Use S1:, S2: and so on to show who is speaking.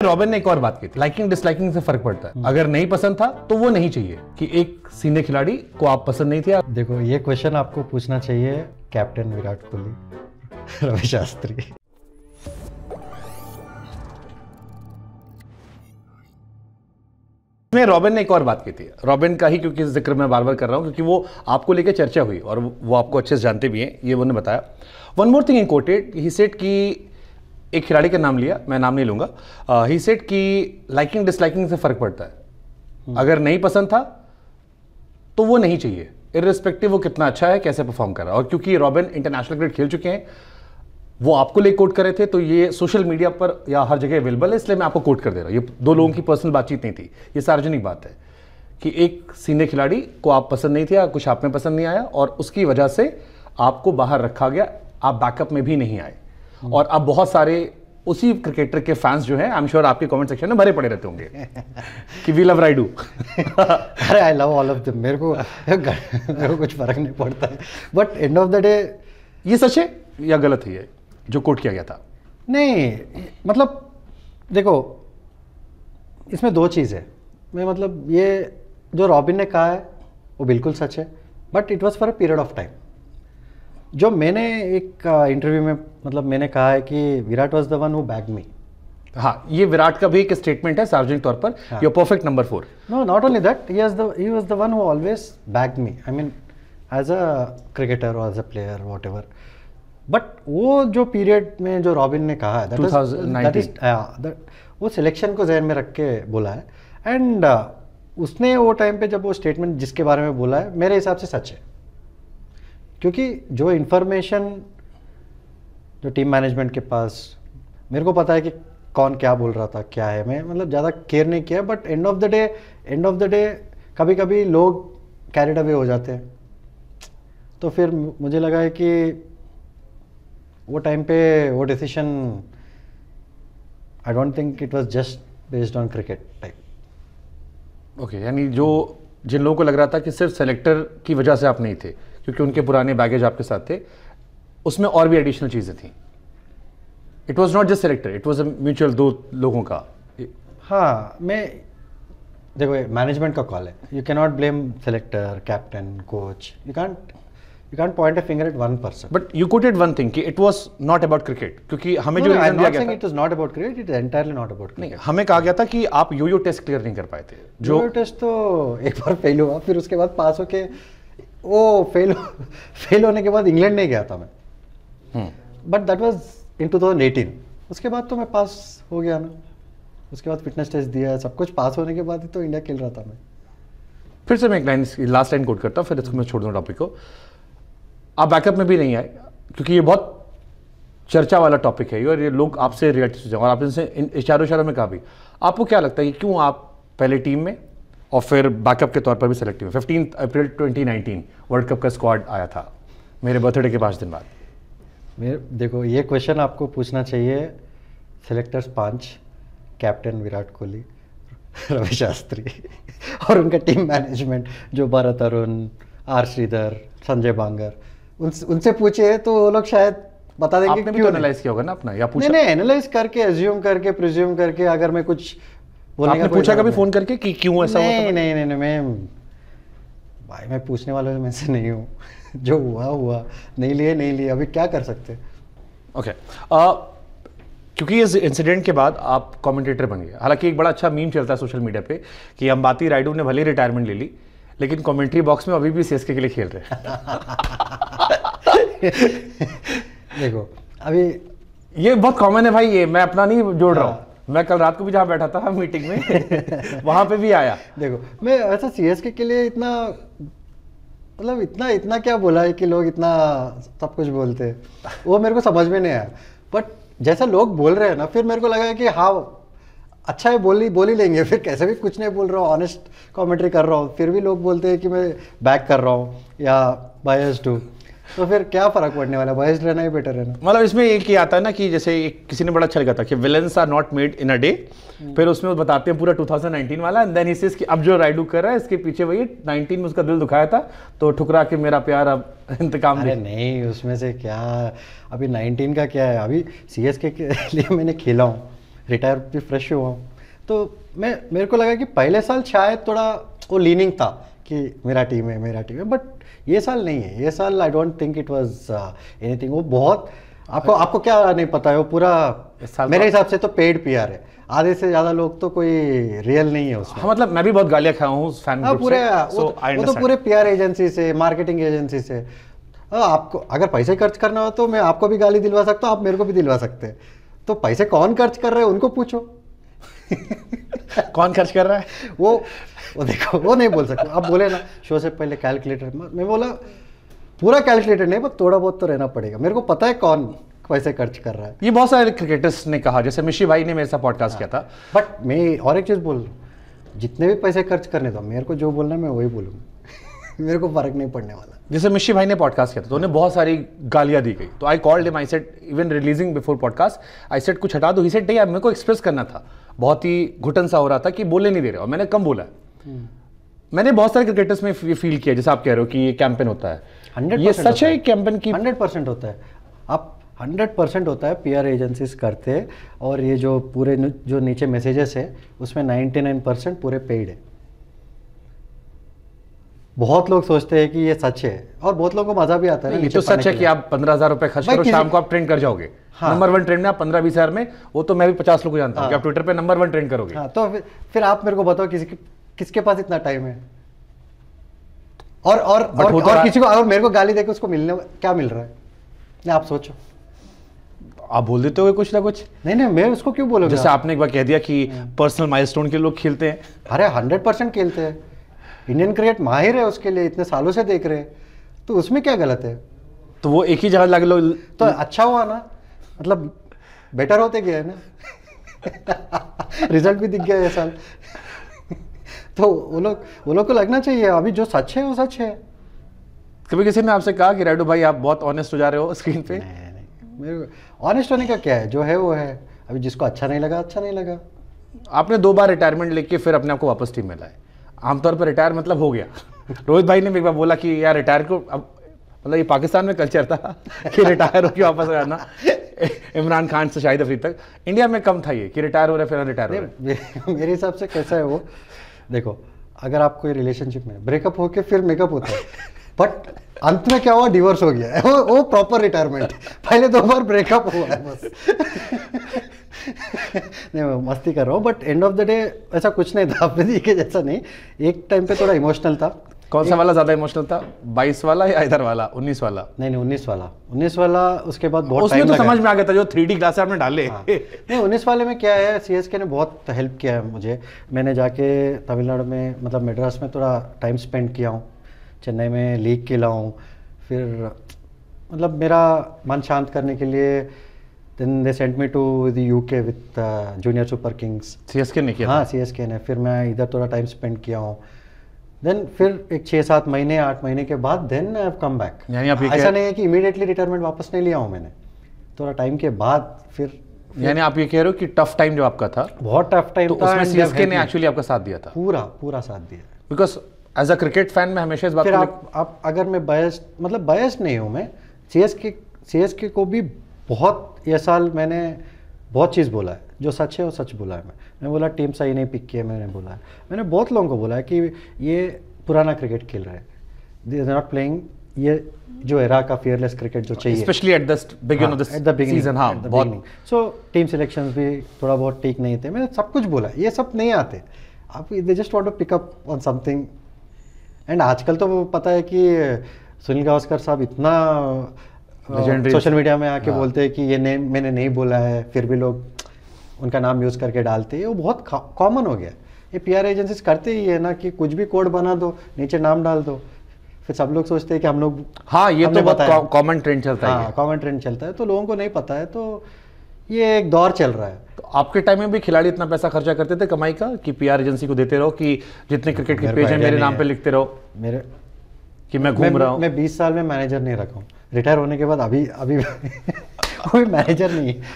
S1: Robin ने एक और बात की थी, लाइकिंग डिसलाइकिंग से फर्क पड़ता है। अगर नहीं पसंद था तो वो नहीं चाहिए कि एक सीनियर खिलाड़ी को आप पसंद नहीं थे।
S2: देखो, ये क्वेश्चन आपको पूछना चाहिए कैप्टन विराट कोहली, रवि शास्त्री।
S1: में रॉबिन ने एक और बात की थी, रॉबिन का ही क्योंकि जिक्र मैं बार बार कर रहा हूं क्योंकि वो आपको लेकर चर्चा हुई और वो आपको अच्छे से जानते भी हैं, ये उन्होंने बताया। One more thing in coated, he said कि एक खिलाड़ी का नाम लिया, मैं नाम नहीं लूंगा, ही सेड कि लाइकिंग डिसलाइकिंग से फर्क पड़ता है। अगर नहीं पसंद था तो वो नहीं चाहिए, इररिस्पेक्टिव वो कितना अच्छा है, कैसे परफॉर्म कर रहा है। और क्योंकि रॉबिन इंटरनेशनल क्रिकेट खेल चुके हैं, वो आपको ले कोट कर रहे थे, तो ये सोशल मीडिया पर या हर जगह अवेलेबल है, इसलिए मैं आपको कोट कर दे रहा हूं। ये दो लोगों की पर्सनल बातचीत नहीं थी, ये सार्वजनिक बात है कि एक सीनियर खिलाड़ी को आप पसंद नहीं थे या कुछ आप में पसंद नहीं आया और उसकी वजह से आपको बाहर रखा गया, आप बैकअप में भी नहीं आए। और अब बहुत सारे उसी क्रिकेटर के फैंस जो हैं, आई एम श्योर आपके कमेंट सेक्शन में भरे पड़े रहते होंगे कि वी लव राइडू।
S2: अरे I love all of them, मेरे को कुछ फर्क नहीं पड़ता है, but end of the day
S1: ये सच है या गलत है ये जो कोट किया गया था?
S2: नहीं, मतलब देखो, इसमें दो चीज़ है। मैं मतलब ये जो रॉबिन ने कहा है वो बिल्कुल सच है, but it was for a period of time. जो मैंने एक इंटरव्यू में मतलब मैंने कहा है कि Virat was the one who backed me.
S1: हाँ, ये विराट का भी एक स्टेटमेंट है सार्वजनिक तौर पर, your perfect number 4।
S2: No, not only that, he was the one who always backed me, I mean as a cricketer और as a player whatever. But वो जो पीरियड में जो रॉबिन ने कहा है, वो सिलेक्शन को जहन में रख के बोला है। एंड उसने वो टाइम पे जब वो स्टेटमेंट जिसके बारे में बोला है, मेरे हिसाब से सच है। क्योंकि जो इन्फॉर्मेशन जो टीम मैनेजमेंट के पास, मेरे को पता है कि कौन क्या बोल रहा था, क्या है, मैं मतलब ज़्यादा केयर नहीं किया। But end of the day कभी कभी लोग कैरिड अवे हो जाते हैं, तो फिर मुझे लगा है कि वो टाइम पे वो decision, I don't think it was just based on cricket type.
S1: Okay, यानी जो जिन लोगों को लग रहा था कि सिर्फ सेलेक्टर की वजह से आप नहीं थे क्योंकि उनके पुराने बैगेज आपके साथ थे, उसमें और भी एडिशनल चीज़ें थी। It was not just selector, it was a mutual, दो लोगों का।
S2: हाँ, मैं देखो, मैनेजमेंट का कॉल है, you can not blame selector, captain, coach, you can't point a finger at one person.
S1: But you quoted one thing कि it was not about cricket, क्योंकि हमें जो रीजन दिया गया था,
S2: it was not about cricket, it is entirely not about cricket.
S1: नहीं, हमें कहा गया था कि आप यो टेस्ट क्लियर नहीं कर पाए थे। जो
S2: यो टेस्ट तो एक बार फेल हुआ, फिर उसके बाद पास होके वो फेल होने के बाद इंग्लैंड नहीं गया था मैं, बट दैट वाज इन 2018। उसके बाद तो मैं पास हो गया ना, उसके बाद फिटनेस टेस्ट दिया, सब कुछ पास होने के बाद ही तो इंडिया खेल रहा था मैं।
S1: फिर से मैं एक लास्ट लाइन कोट करता हूँ, फिर इसको मैं छोड़ दूँ टॉपिक को। आप बैकअप में भी नहीं आए क्योंकि ये बहुत चर्चा वाला टॉपिक है और ये लोग आपसे रिलेटेड से, और आपने इशारों में कहा भी। आपको क्या लगता है कि क्यों आप पहले टीम में और फिर बैकअप के तौर पर भी सेलेक्ट हुए? 15 अप्रैल 2019 वर्ल्ड कप का स्क्वाड आया था मेरे बर्थडे के 5 दिन बाद।
S2: देखो, ये क्वेश्चन आपको पूछना चाहिए सेलेक्टर्स 5, कैप्टन विराट कोहली, रवि शास्त्री और उनका टीम मैनेजमेंट जो भरत अरुण, आर श्रीधर, संजय बांगर, उनसे पूछे तो वो लोग शायद बता देंगे।
S1: आपने भी तो एनालाइज किया होगा ना अपना, या पूछा?
S2: नहीं, एनालाइज करके, एज्यूम करके, प्रिज्यूम करके, अगर मैं कुछ बोलने
S1: आपने पूछा कभी फोन करके कि क्यों ऐसा हुआ?
S2: नहीं, मैं पूछने वालों में से नहीं हूँ। जो हुआ, नहीं लिए, अभी क्या कर सकते।
S1: ओके, क्योंकि इस इंसिडेंट के बाद आप कमेंटेटर बन गए। हालांकि एक बड़ा अच्छा मीम चलता है सोशल मीडिया पे कि अंबाती रायडू ने भले रिटायरमेंट ले ली, लेकिन कमेंट्री बॉक्स में अभी भी सीएसके के लिए खेल रहे हैं।
S2: देखो, अभी
S1: ये बहुत कॉमन है भाई, ये मैं अपना नहीं जोड़ रहा हूँ। मैं कल रात को भी जहाँ बैठा था मीटिंग में वहां पे भी आया।
S2: देखो, मैं ऐसा सीएसके के लिए इतना मतलब इतना क्या बोला है कि लोग इतना सब कुछ बोलते हैं, वो मेरे को समझ में नहीं आया। बट जैसा लोग बोल रहे हैं ना, फिर मेरे को लगा कि हाँ अच्छा है, बोल ही लेंगे। फिर कैसे भी कुछ नहीं बोल रहा हूँ, ऑनेस्ट कमेंट्री कर रहा हूँ, फिर भी लोग बोलते हैं कि मैं बैक कर रहा हूँ या बायस्ड हूँ, तो फिर क्या फर्क पड़ने वाला, बायस्ड रहना ही बेटर है ना।
S1: मतलब इसमें एक ही आता है ना कि जैसे किसी ने बड़ा अच्छा लिखा था कि villains are not made in a day, फिर उसमें वो बताते हैं पूरा 2019 वाला, एंड देन ही सेज कि अब जो राइडू कर रहा है इसके पीछे वही 19 में उसका दिल दुखाया था तो ठुकरा के मेरा प्यार अब इंतकाम।
S2: अरे नहीं, उसमें से क्या, अभी 19 का क्या है, अभी सीएसके के लिए मैंने खेला हूँ, रिटायर भी फ्रेश हुआ हूँ। तो मेरे को लगा कि पहले साल शायद थोड़ा वो लीनिंग था कि मेरा टीम है, बट ये साल नहीं है। ये साल I don't think it was anything. वो बहुत आपको क्या नहीं पता है, वो पूरा मेरे हिसाब से तो पेड पीआर है। आधे से ज्यादा लोग तो कोई रियल नहीं है उसमें।
S1: हाँ, मतलब मैं भी बहुत गालियां खाया हूँ उस फैन ग्रुप
S2: पूरे
S1: से,
S2: वो तो पूरे पीआर एजेंसी से, मार्केटिंग एजेंसी से। आपको अगर पैसे खर्च करना हो तो मैं आपको भी गाली दिलवा सकता हूँ, आप मेरे को भी दिलवा सकते हैं। तो पैसे कौन खर्च कर रहे हैं उनको पूछो।
S1: कौन खर्च कर रहा है
S2: वो देखो, वो नहीं बोल सकते। आप बोले ना शो से पहले कैलकुलेटर, मैं बोला पूरा कैलकुलेटर नहीं, बट थोड़ा बहुत तो रहना पड़ेगा। मेरे को पता है कौन पैसे खर्च कर रहा है।
S1: ये बहुत सारे क्रिकेटर्स ने कहा, जैसे मिशी भाई ने मेरे साथ पॉडकास्ट किया था।
S2: बट मैं और एक चीज़ बोल रहा हूँ, जितने भी पैसे खर्च करने दो, मेरे को जो बोलना है मैं वही बोलूँगा। मेरे को फर्क नहीं पड़ने वाला।
S1: जैसे मिशी भाई ने पॉडकास्ट किया था तो उन्हें बहुत सारी गालियां दी गई, तो I called him, I said even releasing before podcast, I said कुछ हटा दो। ही सेड नहीं यार, मेरे को एक्सप्रेस करना था, बहुत ही घुटन सा हो रहा था कि बोलने नहीं दे रहे, और मैंने कम बोला। मैंने बहुत सारे क्रिकेटर्स में ये फील किया, जैसे आप कह रहे हो कि ये कैंपेन होता है,
S2: 100%
S1: ये सच है कैंपेन की?
S2: 100% होता है। आप 100% होता है, पीआर एजेंसीज करते हैं। और ये जो पूरे जो नीचे मैसेजेस है उसमें 99% पूरे पेड है। बहुत लोग सोचते हैं कि ये सच है, और बहुत लोगों को मजा भी आता है।
S1: ये तो सच है कि आप 15,000 रुपए खर्च करो, शाम को आप ट्रेंड कर जाओगे। हाँ। नंबर 1 ट्रेंड में आप 15-20 हजार में, वो तो मैं भी 50 लोग को जानता हूँ कि आप ट्विटर पे नंबर 1 ट्रेंड करोगे।
S2: हाँ, तो फिर आप मेरे को बताओ किसके पास इतना टाइम है? और किसी को, अगर मेरे को गाली देके उसको मिलने क्या मिल रहा है? नहीं, आप सोचो।
S1: आप बोल देते हो कुछ ना कुछ।
S2: नहीं, मैं उसको क्यों बोलूंगा?
S1: जैसे आपने एक बार कह दिया कि पर्सनल माइलस्टोन के लोग खेलते हैं।
S2: अरे 100% खेलते हैं। इंडियन क्रिकेट माहिर है उसके लिए, इतने सालों से देख रहे हैं, तो उसमें क्या गलत है? तो
S1: वो एक ही जगह लग लो
S2: तो अच्छा हुआ ना, मतलब बेटर होते गया है ना। रिजल्ट भी दिख गया ये साल। तो वो लोग को लगना चाहिए अभी जो सच है वो सच है।
S1: कभी किसी ने आपसे कहा कि राइडो भाई आप बहुत ऑनेस्ट हो जा रहे हो स्क्रीन पे?
S2: नहीं, मेरे ऑनेस्ट होने का क्या है, जो है वो है। अभी जिसको अच्छा नहीं लगा, अच्छा नहीं लगा।
S1: आपने 2 बार रिटायरमेंट लेके फिर अपने आप को वापस टीम में लाए। आमतौर पर रिटायर मतलब हो गया। रोहित भाई ने एक बार बोला कि यार रिटायर को, अब मतलब ये पाकिस्तान में कल्चर था कि रिटायर होकर वापस आना। इमरान खान से शाहिद अफरीदी तक। इंडिया में कम था ये कि रिटायर हो रहे फिर रिटायर हो रहे।
S2: मेरे हिसाब से कैसा है वो, देखो अगर आप कोई रिलेशनशिप में ब्रेकअप होके फिर मेकअप होता है, बट अंत में क्या हुआ, डिवोर्स हो गया है, वो प्रॉपर रिटायरमेंट। पहले 2 बार ब्रेकअप हुआ है बस। नहीं, मैं मस्ती कर रहा हूँ, but end of the day ऐसा कुछ नहीं था अपने दी के जैसा नहीं। एक टाइम पे थोड़ा इमोशनल था।
S1: कौन सा वाला ज्यादा इमोशनल था, 22 वाला या इधर वाला 19 वाला?
S2: नहीं 19 वाला उसके बाद बहुत
S1: उसमें तो समझ में आ गया था जो 3D ग्लास आपने डाले।
S2: हाँ। नहीं 19 वाले में क्या है, सीएसके ने बहुत हेल्प किया है मुझे। मैंने जाके तमिलनाडु में, मतलब मद्रास में थोड़ा टाइम स्पेंड किया हूँ, चेन्नई में लीग खेला हूँ, फिर मतलब मेरा मन शांत करने के लिए then they sent me to the UK with Junior Super Kings.
S1: CSK ने किया?
S2: हाँ सीएसके ने। फिर मैं इधर थोड़ा टाइम स्पेंड किया हूँ। देन फिर एक 6-7 महीने 8 महीने के बाद then I have come back.
S1: यानी आप
S2: ऐसा नहीं है कि इमीडिएटली रिटायरमेंट वापस नहीं लिया हूँ मैंने, थोड़ा टाइम के बाद फिर
S1: यानी आप ये कह रहे हो कि टफ टाइम जो आपका था,
S2: बहुत टफ टाइम
S1: तो
S2: था,
S1: उसमें सीएसके ने एक्चुअली आपका साथ दिया था?
S2: पूरा साथ दिया।
S1: Because as a cricket fan मैं हमेशा इस बात
S2: फिर
S1: को
S2: आप अगर मैं बायस्ड नहीं हूँ, मैं सीएसके को भी बहुत ये साल मैंने बहुत चीज़ बोला है, जो सच है वो सच बोला है। मैं बोला टीम सही नहीं पिक की है, मैंने बोला है। मैंने बहुत लोगों को बोला है कि ये पुराना क्रिकेट खेल रहे हैं, दे आर नॉट प्लेइंग ये जो एरा का फियरलेस क्रिकेट जो चाहिए,
S1: specially at the beginning of the season. हाँ, बहुत।
S2: सो टीम सिलेक्शंस भी थोड़ा बहुत ठीक नहीं थे। मैंने सब कुछ बोला, ये सब नहीं आते आप, they just want to pick up on something. And आजकल तो वो पता है कि सुनील गावस्कर साहब इतना सोशल मीडिया में आके बोलते हैं कि ये नेम मैंने नहीं बोला है, फिर भी लोग उनका नाम यूज़ करके डालते हैं। वो बहुत कॉमन हो गया। ये पीआर एजेंसीज करते ही है ना कि कुछ भी कोड बना दो, नीचे नाम डाल दो, फिर सब लोग सोचते हैं कि हम लोग,
S1: हाँ ये तो बहुत कॉमन ट्रेंड चलता है।
S2: हाँ कॉमन ट्रेंड चलता है, तो लोगों को नहीं पता है। तो ये एक दौर चल रहा है।
S1: तो आपके टाइम में भी खिलाड़ी इतना पैसा खर्चा करते थे कमाई का कि पीआर एजेंसी को देते रहो कि जितने क्रिकेट के पेज हैं मेरे नाम पे लिखते रहो,
S2: मेरे
S1: कि मैं घूम रहा हूँ?
S2: मैं 20 साल में मैनेजर नहीं रखा हूँ। रिटायर होने के बाद अभी वो भी मैनेजर नहीं है,